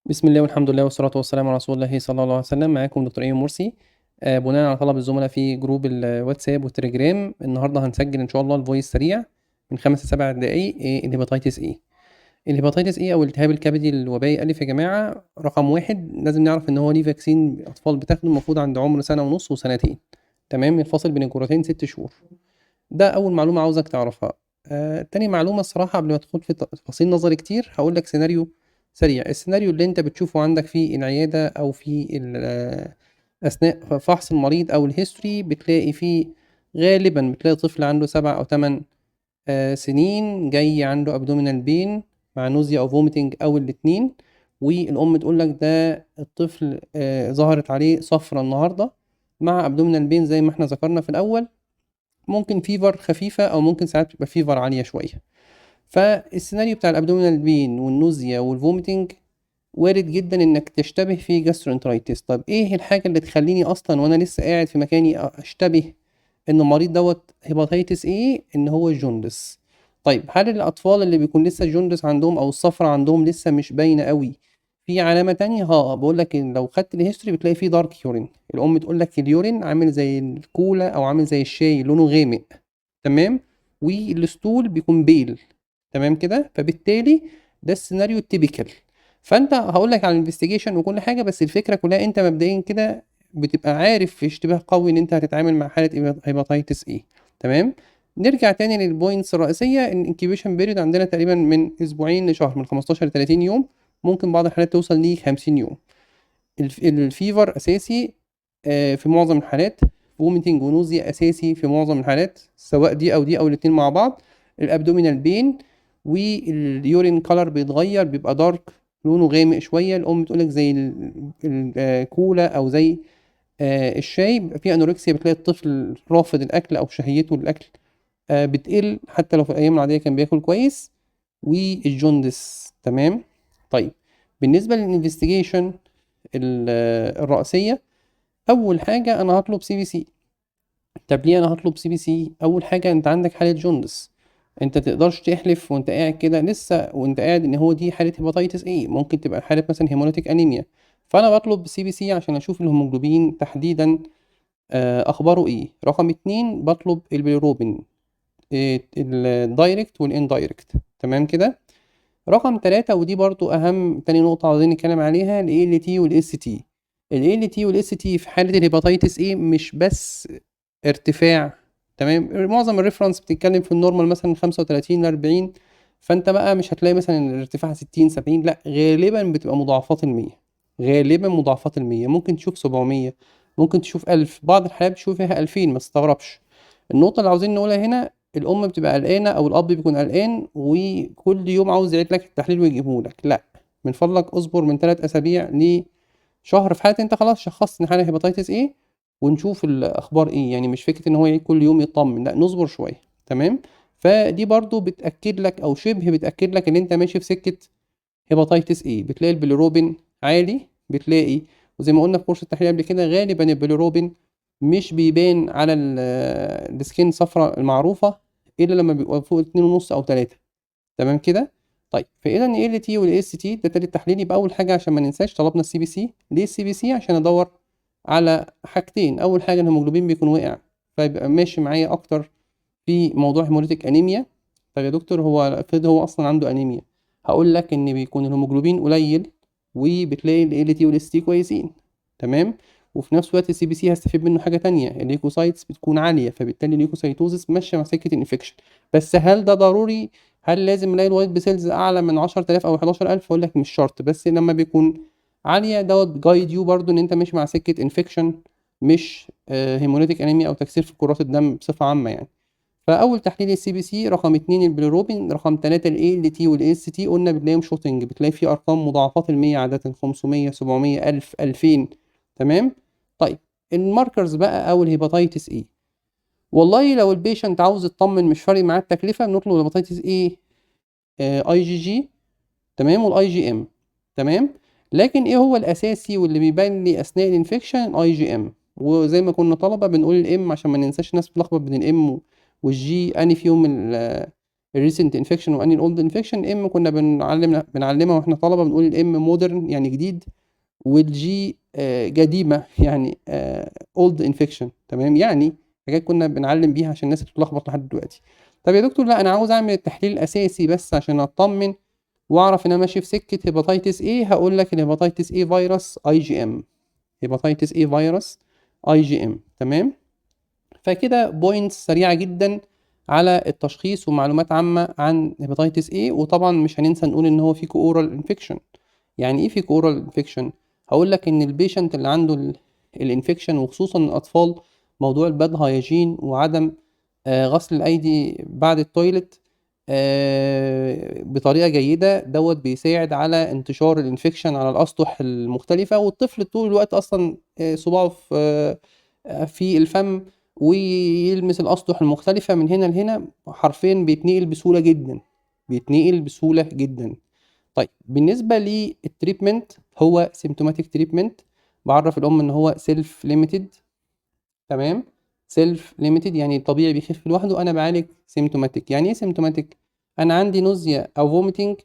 بسم الله والحمد لله والصلاة والسلام على رسول الله صلى الله عليه وسلم. معاكم دكتور أيمن مرسي. بناء على طلب الزملاء في جروب الواتساب والتليجرام، النهارده هنسجل إن شاء الله الفويس سريع من 5 ل7 دقايق. الهيباتيتس إيه؟ الهيباتيتس إيه أو الالتهاب الكبدي الوبائي ألف يا جماعة، رقم واحد لازم نعرف إن هو ليه فاكسين أطفال بتاخده المفروض عند عمر سنة ونص وسنتين. تمام، الفاصل بين الجرعتين 6 شهور. ده أول معلومة عاوزك تعرفها. تاني معلومة الصراحة قبل ما أدخل في تفاصيل نظري كتير هقول لك سيناريو سريع. السيناريو اللي أنت بتشوفه عندك في العيادة أو في أثناء فحص المريض أو الهيستوري، بتلاقي فيه غالبا بتلاقي طفل عنده 7 أو 8 سنين جاي عنده أبدومينال بين مع نوزيا أو فوميتنج أو الاتنين، والأم تقول لك ده الطفل ظهرت عليه صفرة النهاردة مع أبدومينال بين زي ما احنا ذكرنا في الأول. ممكن فيفر خفيفة أو ممكن ساعات بتبقى فيفر عالية شوية. فالسيناريو بتاع الأبدومينال بين والنوزيا والفوميتنج وارد جدا إنك تشتبه في جاسترونترايتس. طب إيه الحاجة اللي تخليني أصلا وأنا لسه قاعد في مكاني أشتبه إن المريض دوت هيباتيتس إيه؟ إن هو الجوندس. طيب هل الأطفال اللي بيكون لسه الجوندس عندهم أو الصفرة عندهم لسه مش باينة قوي في علامة تانية؟ بقول لك إن لو خدت الهيستوري بتلاقي فيه دارك يورين. الأم تقول لك اليورين عامل زي الكولا أو عامل زي الشاي لونه غامق. تمام، والستول بيكون بيل. تمام كده، فبالتالي ده السيناريو التيبيكال. فانت هقول لك على الانفستيجيشن وكل حاجه، بس الفكره كلها انت مبدئيا كده بتبقى عارف في اشتباه قوي ان انت هتتعامل مع حاله هيباتيتس ايه. تمام، نرجع تاني للبوينتس الرئيسيه. ان الانكيبيشن بيريد عندنا تقريبا من اسبوعين لشهر، من 15 ل 30 يوم، ممكن بعض الحالات توصل ل 50 يوم. الفيفر اساسي في معظم الحالات، فوميتنج ونوزيا اساسي في معظم الحالات سواء دي او دي او الاتنين مع بعض. الابدومينال بين واليورين كولر بيتغير بيبقى دارك لونه غامق شويه. الام تقولك زي الكولا او زي الشاي. بيبقى فيه انوركسيا، بتلاقي الطفل رافض الاكل او شهيته للاكل بتقل حتى لو في الايام العاديه كان بياكل كويس. والجوندس تمام. طيب بالنسبه للانفستيجيشن الرئيسيه، اول حاجه انا هطلب سي بي سي. طب ليه انا هطلب سي بي سي؟ اول حاجه انت عندك حاله جوندس، انت تقدرش تحلف وانت قاعد كده لسه وانت قاعد ان هو دي حاله هيباتيتس ايه. ممكن تبقى حاله مثلا هيموليتيك انيميا. فانا بطلب سي بي سي عشان اشوف الهيموجلوبين تحديدا اخباره ايه. رقم اتنين بطلب البيليروبين الدايركت والاندايركت. تمام كده. رقم 3 ودي برضو أهم تاني نقطة عاوزين نتكلم عليها، ال ALT وال ST. ال ALT وال ST في حالة الهيباتيتس A مش بس ارتفاع. تمام، معظم الريفرنس بتتكلم في النورمال مثلا من 35 ل 40. فأنت بقى مش هتلاقي مثلا الارتفاع 60 70، لا غالبا بتبقى مضاعفات المية. غالبا مضاعفات المية ممكن تشوف 700، ممكن تشوف 1000، بعض الحالات بتشوف فيها 2000. ما تستغربش. النقطة اللي عاوزين نقولها هنا، الام بتبقى قلقانه او الاب بيكون قلقان وكل يوم عاوز يعيد لك التحليل ويجيبه لك. لا، من فضلك اصبر من 3 اسابيع لشهر في حاله انت خلاص شخصت ان حاله هيباتيتس ايه، ونشوف الاخبار ايه. يعني مش فكره ان هو يعيد كل يوم يطمن، لا نصبر شويه. تمام، فدي برضو بتاكد لك او شبه بتاكد لك ان انت ماشي في سكه هيباتيتس ايه. بتلاقي البيليروبين عالي، بتلاقي وزي ما قلنا في كورس التحليل قبل كده غالبا البيليروبين مش بيبان على السكين صفرة المعروفة إلا لما بيبقى فوق 2.5 أو 3. تمام كده. طيب فإذا ال LT وال ST ده تالت تحليل. يبقى أول حاجة عشان ما ننساش طلبنا السي بي سي. ليه السي بي سي؟ عشان أدور على حاجتين. أول حاجة الهيموجلوبين بيكون واقع، فيبقى ماشي معايا أكتر في موضوع هيموليتيك أنيميا. طب يا دكتور هو افرض هو أصلا عنده أنيميا، هقول لك إن بيكون الهيموجلوبين قليل وبتلاقي ال LT وال ST كويسين. تمام، وفي نفس الوقت السي بي سي هستفيد منه حاجه تانية، الليكوسايتس بتكون عاليه فبالتالي الليكوسايتوزس ماشيه مع سكه الانفكشن. بس هل ده ضروري؟ هل لازم الاقي الوايت بسيلز اعلى من 10000 او 11000؟ اقول لك مش شرط، بس لما بيكون عاليه دوت جايد يو برضو ان انت ماشي مع سكه انفكشن، مش هيموليتيك انيميا او تكسير في كرات الدم بصفه عامه يعني. فاول تحليل السي بي سي، رقم 2 البيليروبين، رقم 3 الاي ال تي والاي اس تي. قلنا بتلاقيهم شوتنج، بتلاقي فيه ارقام مضاعفات المية عاده 500 700 1000 2000. تمام. طيب الماركرز بقى او الهيباتيتس ايه، والله لو البيشنت عاوز يطمن مش فارق معاه التكلفه بنطلب الهيباتيتس ايه اي جي جي. تمام، والاي جي ام. تمام، لكن ايه هو الاساسي واللي بيبان لي اثناء الانفكشن؟ الاي جي ام. وزي ما كنا طلبه بنقول الام عشان ما ننساش، الناس بتلخبط بين الام والجي، اني فيهم الريسنت انفكشن واني الاولد انفكشن. ام كنا بنعلمها واحنا طلبه بنقول الام مودرن يعني جديد، والجي قديمه يعني اولد انفكشن. تمام، يعني حاجات كنا بنعلم بيها عشان الناس بتتلخبط لحد دلوقتي. طب يا دكتور لا انا عاوز اعمل التحليل الاساسي بس عشان اطمن واعرف ان انا ماشي في سكه هيباتيتس ايه. هقول لك الهيباتيتس ايه فيروس اي جي ام، هيباتيتس ايه فيروس اي جي ام. تمام، فكده بوينتس سريعه جدا على التشخيص ومعلومات عامه عن هيباتيتس ايه. وطبعا مش هننسى نقول ان هو فيكو اورال انفكشن. يعني ايه فيكو اورال انفكشن؟ هقول لك ان البيشنت اللي عنده الانفكشن وخصوصا الاطفال، موضوع الباد هايجين وعدم غسل الايدي بعد التويلت بطريقه جيده دوت بيساعد على انتشار الانفكشن على الاسطح المختلفه. والطفل طول الوقت اصلا صباعه في الفم ويلمس الاسطح المختلفه من هنا لهنا، حرفيا بيتنقل بسهوله جدا، بيتنقل بسهوله جدا. طيب بالنسبه للتريتمنت، هو سيمتوماتيك تريتمنت. بعرف الام ان هو سيلف ليميتد. تمام، سيلف ليميتد يعني طبيعي بيخف لوحده. انا بعالج سيمتوماتيك. يعني ايه سيمتوماتيك؟ انا عندي نوزيا او فوميتنج،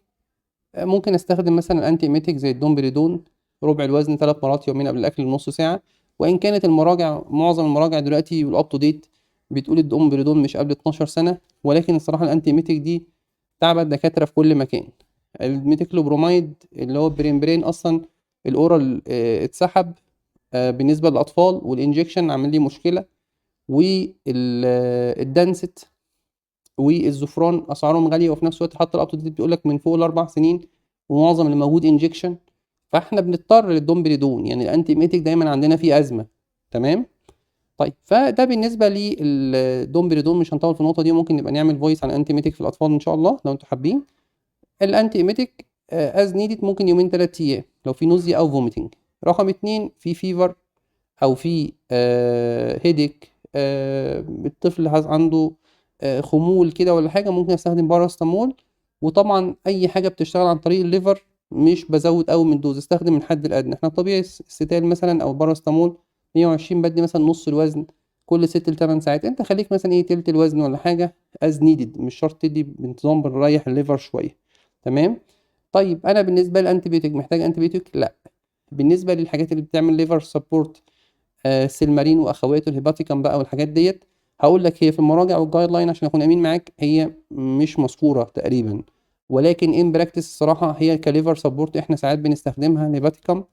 ممكن استخدم مثلا انتي ايميتيك زي الدومبريدون ربع الوزن 3 مرات يومين قبل الاكل بنص ساعه. وان كانت المراجع معظم المراجع دلوقتي والاب تو ديت بتقول الدومبريدون مش قبل 12 سنه، ولكن الصراحه الانتي ايميتيك دي تعب الدكاتره في كل مكان. الميتيكلوبرومايد اللي هو برين اصلا الاورال اتسحب بالنسبه للاطفال، والانجكشن عامل لي مشكله. والدانست والزفران اسعارهم غاليه، وفي نفس الوقت حتى الاب تو ديت بيقول لك من فوق الاربع سنين، ومعظم اللي موجود انجكشن. فاحنا بنضطر للدومبريدون، يعني الانتي ميتيك دايما عندنا فيه ازمه. تمام، طيب فده بالنسبه للدومبريدون. مش هنطول في النقطه دي، ممكن نبقى نعمل فويس عن الانتي ميتيك في الاطفال ان شاء الله لو انتوا حابين. الانتي ايميتيك از نيدد ممكن يومين 3 ايام لو في نوزيا او فوميتنج. رقم 2 في فيفر او في هيديك، الطفل عنده خمول كده ولا حاجه، ممكن استخدم باراستامول. وطبعا اي حاجه بتشتغل عن طريق الليفر مش بزود قوي من الدوز، استخدم الحد الادنى. احنا طبيعي الستال مثلا او الباراستامول 120، بدي مثلا نص الوزن كل 6 ل 8 ساعات. انت خليك مثلا ايه تلت الوزن ولا حاجه از نيدد، مش شرط تدي بانتظام، بنريح الليفر شويه. تمام، طيب انا بالنسبه للانتيبيوتيك محتاج انتيبيوتيك؟ لا. بالنسبه للحاجات اللي بتعمل ليفر سبورت، سيلمارين واخواته الهيباتيكم بقى والحاجات ديت، هقول لك هي في المراجع والجايد لاين عشان اكون امين معاك هي مش مذكوره تقريبا، ولكن ان براكتس الصراحه هي كليفر سبورت احنا ساعات بنستخدمها. الهيباتيكم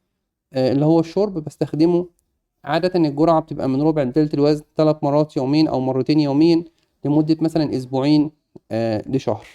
اللي هو الشرب بستخدمه عاده، الجرعه بتبقى من ربع لتلت الوزن 3 مرات يومين او مرتين يوميا لمده مثلا اسبوعين لشهر.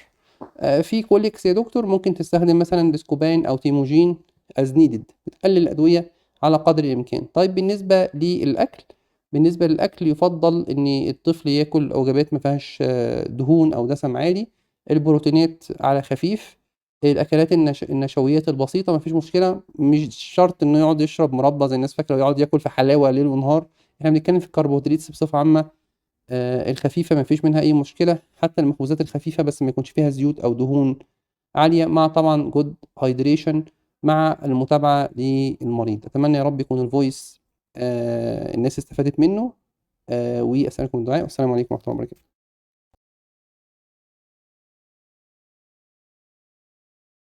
في كوليكس يا دكتور ممكن تستخدم مثلا بسكوبان او تيموجين از نيدد، بتقلل الادويه على قدر الامكان. طيب بالنسبه للاكل، بالنسبه للاكل يفضل ان الطفل ياكل وجبات ما فيهاش دهون او دسم عالي، البروتينات على خفيف، الاكلات النشويات البسيطه ما فيش مشكله. مش شرط انه يقعد يشرب مربى زي الناس فاكره ويقعد ياكل في حلاوه ليل ونهار. احنا بنتكلم في الكربوهيدرات بصفه عامه الخفيفة ما فيش منها أي مشكلة، حتى المخبوزات الخفيفة بس ما يكونش فيها زيوت أو دهون عالية، مع طبعا جود هايدريشن مع المتابعة للمريض. أتمنى يا رب يكون الفويس الناس استفادت منه، وأسألكم الدعاء، والسلام عليكم ورحمة الله وبركاته.